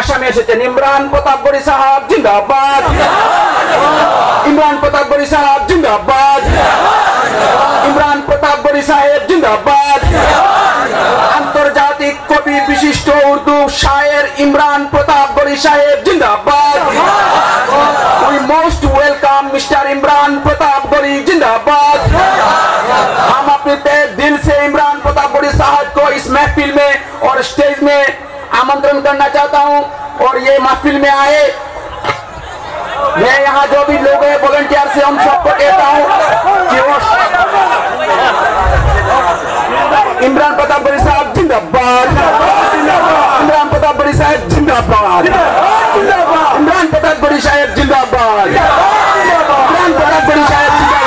আসামে এসেছেন ইমরান প্রতাপগড়ি সাহেব জিন্দাবাদ, ইমরান প্রতাপগড়ি সাহেব জিন্দাবাদ, ইমরান প্রতাপগড়ি সাহেব জিন্দাবাদ। আন্তর্জাতিক কবি বিশিষ্ট উর্দু শায়ের ইমরান প্রতাপগড়ি সাহেব जिंदाबाद। We most welcome Mr. Imran Pratapgarhi जिंदाबाद। हम अपने दिल से इमरान प्रतापगढ़ी साहब को इस महफिल में और स्टेज में आमंत्रण करना चाहता हूं और ये महफिल में आए। मैं यहाँ जो भी लोग हैं वॉलंटियर से हम सबको कहता हूँ कि वो इमरान प्रतापगढ़ी साहब जिंदाबाद, इमरान प्रतापगढ़ी साहब जिंदाबाद, इमरान प्रतापगढ़ी साहब जिंदाबाद, इमरान प्रतापगढ़ी साहब जिंदाबाद।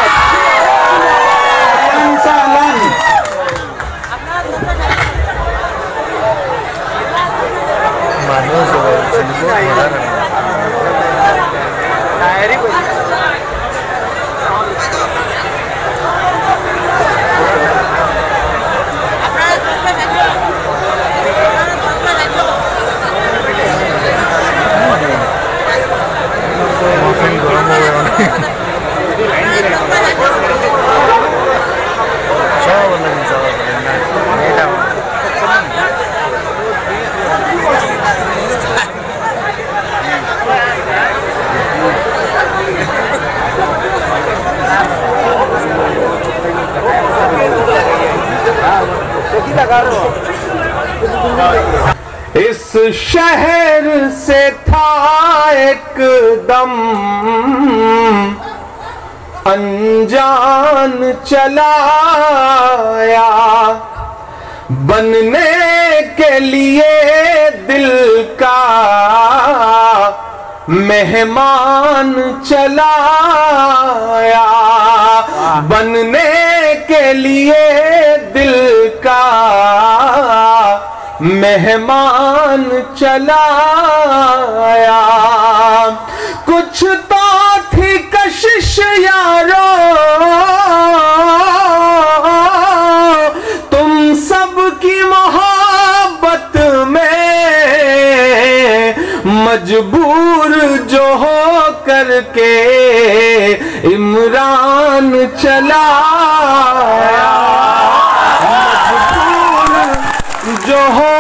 इस शहर से था एकदम अनजान चलाया, बनने के लिए दिल का मेहमान चलाया, बनने के लिए दिल का मेहमान चलाया। कुछ तो थी कशिश यारो तुम सब की मोहब्बत में, मजबूर जो हो करके इमरान चलाया, जो हो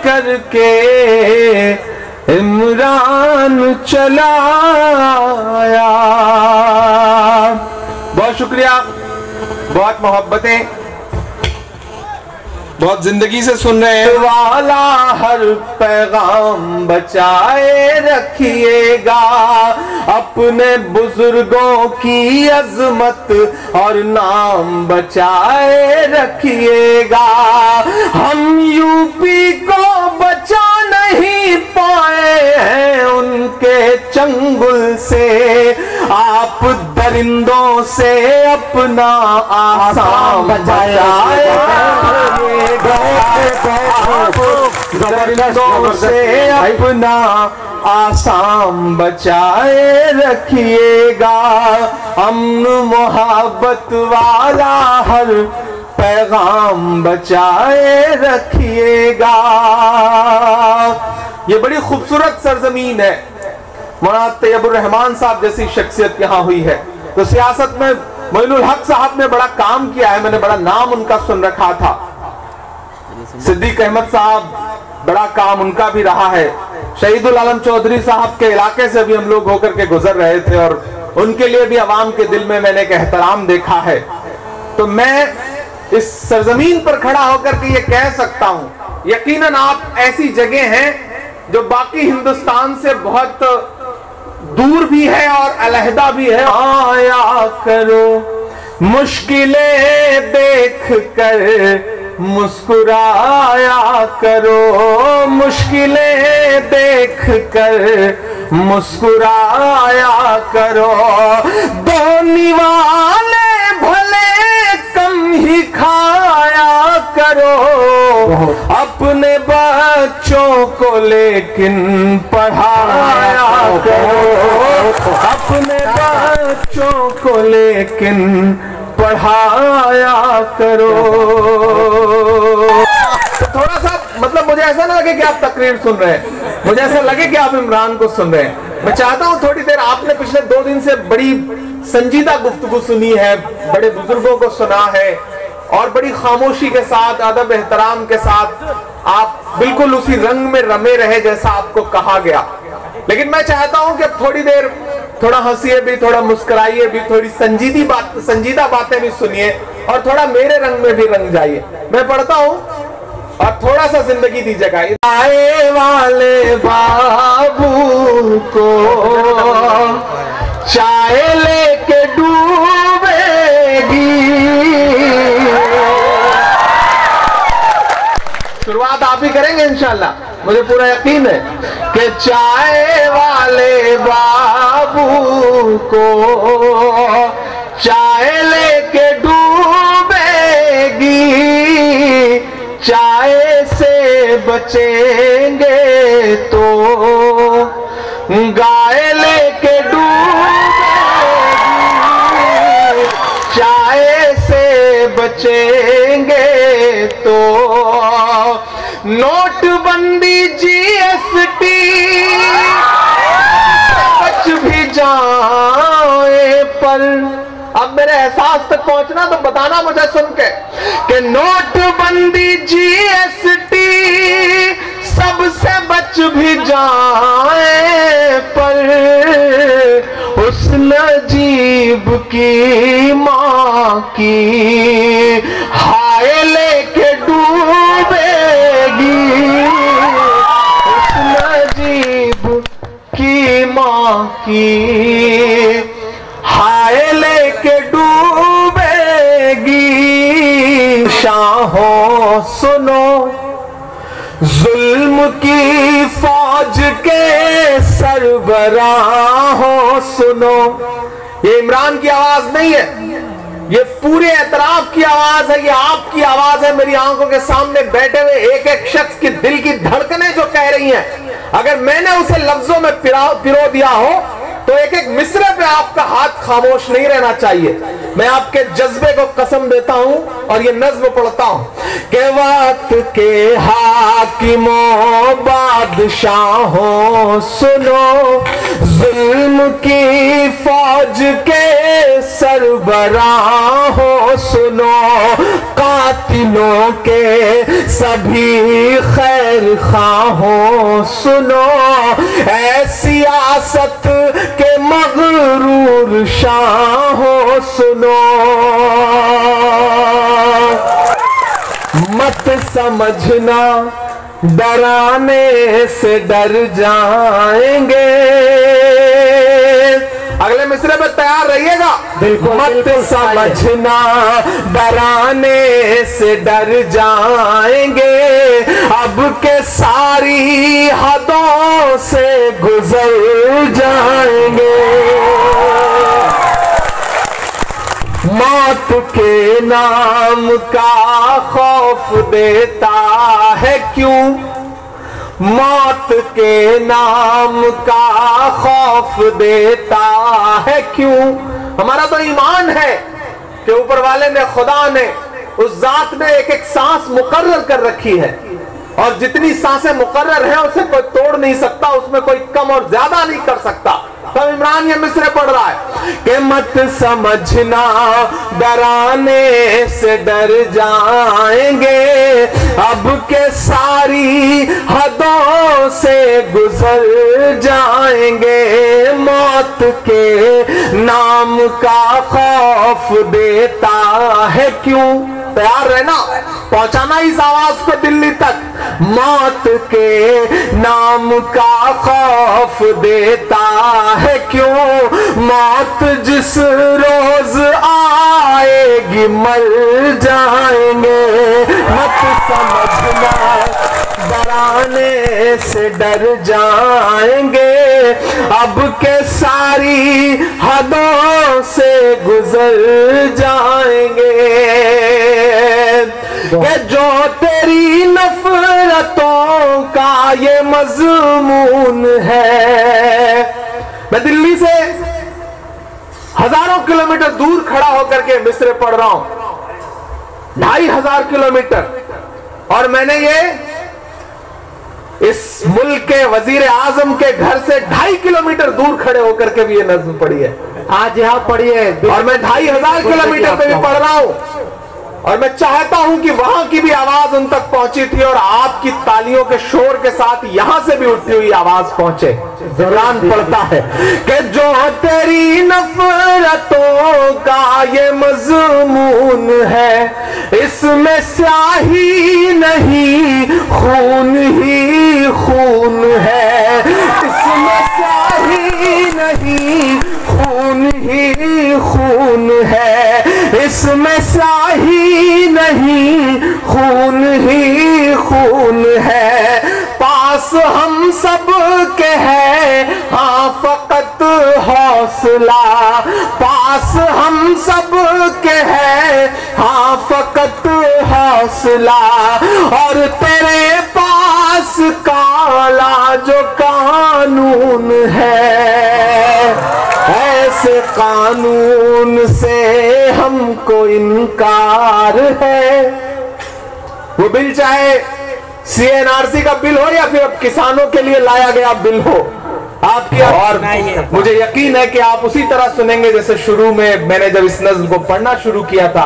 करके इमरान चलाया। बहुत शुक्रिया, बहुत मोहब्बतें, बहुत जिंदगी से सुन रहे हैं। वाला हर पैगाम बचाए रखिएगा, अपने बुजुर्गों की अजमत और नाम बचाए रखिएगा। हम यूपी को बचा नहीं पाए हैं उनके चंगुल से, आप दरिंदों से अपना आसाम बचाए, दरिंदों से अपना आसाम बचाए रखिएगा। अमन मोहब्बत वाला हर पैगाम बचाए रखिएगा। ये बड़ी खूबसूरत सरजमीन है। मौलाना तैयबुर रहमान साहब जैसी शख्सियत यहाँ हुई है, तो सियासत में मोइनुल हक साहब ने बड़ा काम किया है। मैंने बड़ा नाम उनका सुन रखा था। सिद्दीक अहमद साहब, बड़ा काम उनका भी रहा है। शहीदुल आलम चौधरी साहब के इलाके से भी हम लोग होकर के गुजर रहे थे और उनके लिए भी अवाम के दिल में मैंने एक एहतराम देखा है। तो मैं इस सरजमीन पर खड़ा होकर के ये कह सकता हूं, यकीनन आप ऐसी जगह हैं जो बाकी हिंदुस्तान से बहुत दूर भी है और अलहदा भी है। आया करो मुश्किलें देख कर मुस्कुराया करो, मुश्किलें देख कर मुस्कुराया करो। दो निवाले भले कम ही खाया करो, अपने बच्चों को लेकिन पढ़ाया करो, अपने बच्चों को लेकिन पढ़ाया करो। तो थोड़ा सा मतलब मुझे ऐसा ना लगे कि आप तकरीर सुन रहे हैं, मुझे ऐसा लगे कि आप इमरान को सुन रहे हैं। मैं चाहता हूं थोड़ी देर, आपने पिछले 2 दिन से बड़ी संजीदा गुफ्तगू सुनी है, बड़े बुजुर्गों को सुना है और बड़ी खामोशी के साथ, अदब एहतराम के साथ आप बिल्कुल उसी रंग में रमे रहे जैसा आपको कहा गया। लेकिन मैं चाहता हूं कि थोड़ी देर थोड़ा हंसिए भी, थोड़ा मुस्कुराइए भी, थोड़ी संजीदा बातें भी सुनिए और थोड़ा मेरे रंग में भी रंग जाइए। मैं पढ़ता हूं और थोड़ा सा जिंदगी दीजिएगा। आए वाले बाबू को चाय लेके डूबेगी। शुरुआत आप ही करेंगे इंशाल्लाह, मुझे पूरा यकीन है कि चाय वाले बाबू को चाय लेके डूबेगी, चाय से बचेंगे तो गाय लेके डूबेगी, चाय से बचेंगे तो नोटबंदी जीएसटी बच भी जाए पर। अब मेरे एहसास तक पहुंचना तो बताना मुझे सुन के कि नोटबंदी जीएसटी सबसे बच भी जाए पर उस नजीब की मां की हाय लेके डूबेगी, उस नजीब की मां की हाय लेके डूबेगी। शाहों सुनो जुल्म की फौज के सरबराहों सुनो। ये इमरान की आवाज नहीं है, ये पूरे एतराफ की आवाज है, ये आपकी आवाज है। मेरी आंखों के सामने बैठे हुए एक एक शख्स की दिल की धड़कनें जो कह रही हैं, अगर मैंने उसे लफ्जों में पिरो दिया हो तो एक एक मिसरे पे आपका हाथ खामोश नहीं रहना चाहिए। मैं आपके जज्बे को कसम देता हूं और ये नज्म पढ़ता हूं कि वक्त के हाकिमों बादशाहों सुनो, जुल्म की फौज के सरबराहों सुनो, कातिलों के सभी खैर खाहों सुनो, ऐ सियासत के मगरूर शाहों सुनो। मत समझना डराने से डर जाएंगे। अगले मिसरे में तैयार रहिएगा। मत समझना डराने से डर जाएंगे, अब के सारी हदों से गुजर जाएंगे। मौत के नाम का खौफ देता है क्यों, मौत के नाम का खौफ देता है क्यों। हमारा तो ईमान है कि ऊपर वाले ने, खुदा ने, उस जात ने एक एक सांस मुकर्रर कर रखी है और जितनी सांसें मुकर्रर हैं उसे कोई तोड़ नहीं सकता, उसमें कोई कम और ज्यादा नहीं कर सकता। तब इमरान ये मिसरे पढ़ रहा है कि मत समझना डराने से डर जाएंगे, अब के सारी हदों से गुजर जाएंगे। मौत के नाम का खौफ देता है क्यों। तैयार रहना, पहुंचाना इस आवाज को दिल्ली तक। मौत के नाम का खौफ देता है क्यों, मौत जिस रोज आएगी मर जाएंगे। मत समझना डराने से डर जाएंगे, अब के सारी हदों से गुजर जाएंगे। कि जो तेरी नफरतों का ये मजमून है। मैं दिल्ली से हजारों किलोमीटर दूर खड़ा होकर के मिसरे पढ़ रहा हूं, 2500 किलोमीटर, और मैंने ये इस मुल्क के वजीर आजम के घर से 2.5 किलोमीटर दूर खड़े होकर के भी ये नज्म पढ़ी है। आज यहाँ पढ़ी है और मैं 2500 किलोमीटर पे भी पढ़ रहा हूं, और मैं चाहता हूं कि वहां की भी आवाज उन तक पहुंची थी और आपकी तालियों के शोर के साथ यहां से भी उठती हुई आवाज पहुंचे। कुरान पढ़ता है कि जो तेरी नफरतों का ये मजमून है, इसमें स्याही नहीं खून ही खून है, इसमें स्याही नहीं खून ही खून है, इसमें स्याही नहीं खून ही खून है। पास हम सब के है हाँ फकत हौसला, पास हम सब के है हाँ फकत हौसला, और तेरे पास काला जो कानून है, ऐसे कानून से हमको इनकार है। वो बिल चाहे CNRC का बिल हो या फिर अब किसानों के लिए लाया गया बिल हो, आपकी और मुझे यकीन है कि आप उसी तरह सुनेंगे जैसे शुरू में मैंने जब इस नज्म को पढ़ना शुरू किया था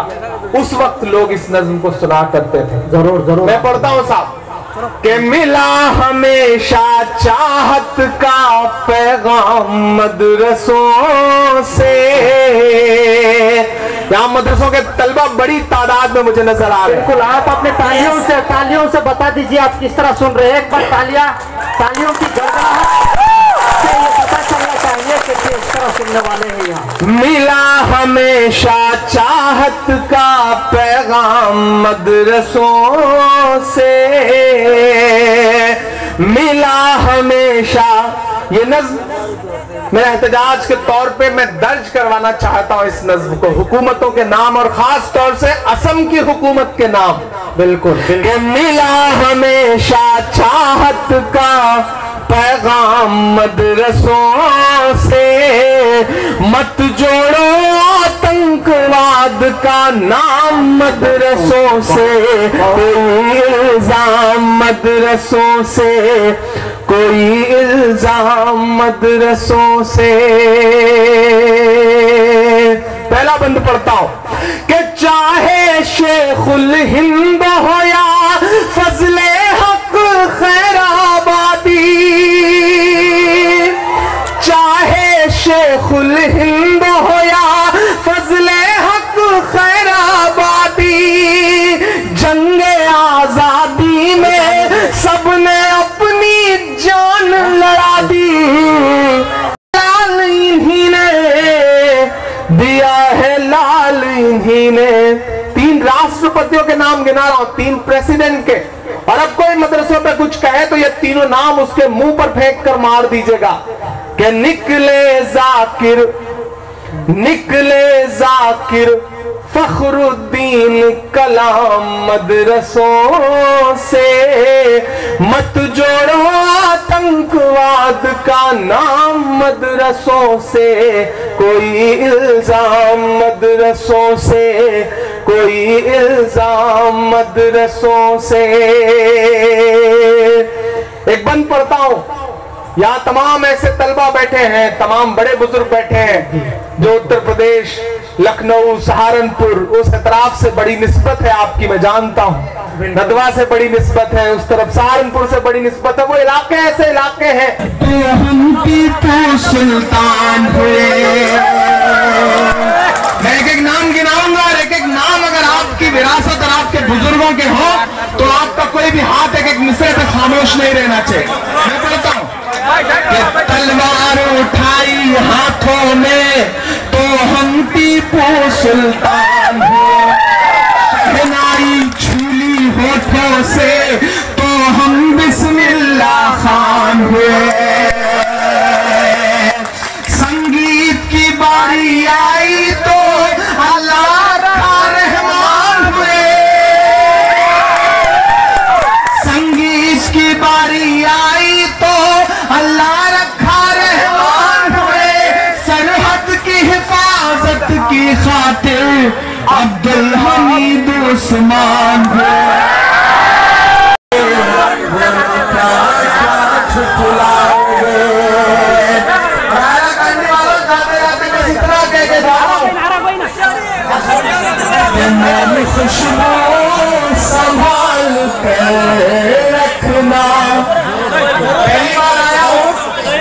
उस वक्त लोग इस नज्म को सुना करते थे। जरूर जरूर मैं पढ़ता हूं साहब कि मिला हमेशा चाहत का पैगाम मदरसों से। यहाँ मदरसों के तलबा बड़ी तादाद में मुझे नजर आ रहे हैं। बिल्कुल, आप अपने तालियों से बता दीजिए आप किस तरह सुन रहे हैं। एक बार तालियों की गड़गड़ाहट से ये पता चलना चाहिए कि किस तरह सुनने वाले हैं यहाँ। मिला हमेशा चाहत का पैगाम मदरसों से, मिला हमेशा। ये नज्म मेरा एहतजाज के तौर पे मैं दर्ज करवाना चाहता हूं इस नज्म को हुकूमतों के नाम और खास तौर से असम की हुकूमत के नाम। बिल्कुल कि मिला हमेशा चाहत का पैगाम मदरसों से, मत जोड़ो आतंकवाद का नाम मदरसों से, कोई इल्जाम मदरसों से, कोई इल्जाम मदरसों से। पहला बंद पढ़ता हूं कि चाहे शेखुल हिंद हो या फजले हक खैराबादी, चाहे शेखुल हिंद हो या फजले हक खैराबादी, जंगे आजादी में सबने अपनी जान लड़ा दी, लाल इन्हीं ने दिया है, लाल इन्हीं ने। 3 राष्ट्रपतियों के नाम गिना रहा हूं, 3 प्रेसिडेंट के, और अब कोई मदरसों पे कुछ कहे तो ये तीनों नाम उसके मुंह पर फेंक कर मार दीजिएगा कि निकले जाकिर फखरुद्दीन कलाम मदरसों से, मत जोड़ो आतंकवाद का नाम मदरसों से, कोई इल्जाम मदरसों से, कोई इल्जाम मदरसों से। एक बंद पढ़ता हूं, यहाँ तमाम ऐसे तलबा बैठे हैं, तमाम बड़े बुजुर्ग बैठे हैं जो उत्तर प्रदेश, लखनऊ, सहारनपुर, उस तरफ से बड़ी निस्बत है आपकी, मैं जानता हूँ। नदवा से बड़ी निस्बत है, उस तरफ सहारनपुर से बड़ी निस्बत है। वो इलाके ऐसे इलाके हैं तो हम तो सुल्तान हुए। मैं एक एक नाम गिनाऊंगा और एक एक नाम अगर आपकी विरासत और आपके बुजुर्गों के हो तो आपका कोई भी हाथ एक एक मिसरे पे खामोश नहीं रहना चाहिए। मैं बोलता हूँ तलवार उठाई हाथों में तो हम टीपू सुल्तान हुए, शहनाई छूली होठों से तो हम बिस्मिल्लाह खान हुए, संगीत की बारी आई तो अल्लाह का रहमान हुए, संगीत की बारी आई तो अल्लाह रखा रहमान हुए, सरहद की हिफाजत की खातिर अब्दुल हमीद उस्मान हुए। खिलाओगे। करने वालों जाते जाते बस इतना कह के जाओ, मैं खुशबू संभाल कर रखना। पहली बार आया हूँ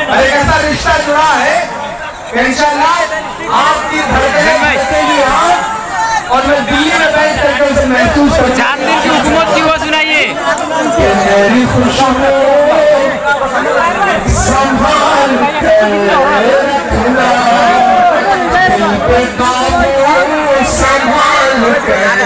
और एक ऐसा रिश्ता जुड़ा है कि इंशाअल्लाह आपकी धड़कनें बचेगी यहाँ, और मैं दिल्ली में बैठ करके उसे महसूस करूँ। 4 दिन की हुकूमत की वो सुनाइए। मेरी खुशबू संभाल कर रखना, दिल पे काबू संभाल कर